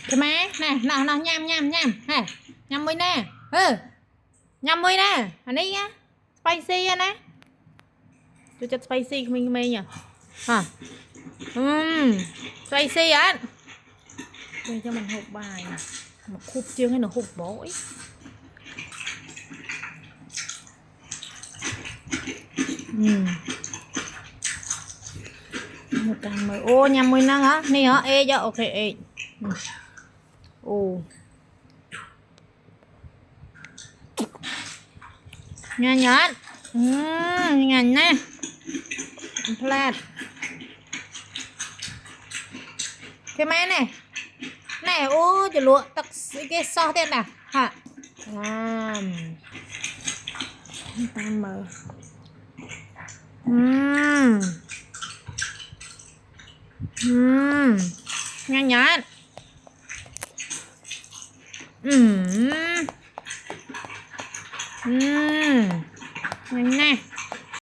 cái má nè nào nham nè nhâm mới nè nhâm mới nè anh ấy á spicy á nè tôi chất spicy mình nhỉ hả spicy á đây cho mình hộp bài nè một hộp chương hay là hộp bổi một càng mới ô nhâm mới năng hả nè hả ê cho ok ê ô nhanh nhát nhanh nè plat cái máy này này ô cho lụa tắc cái so thế nào hả tam mờ nhanh nhát nhanh nè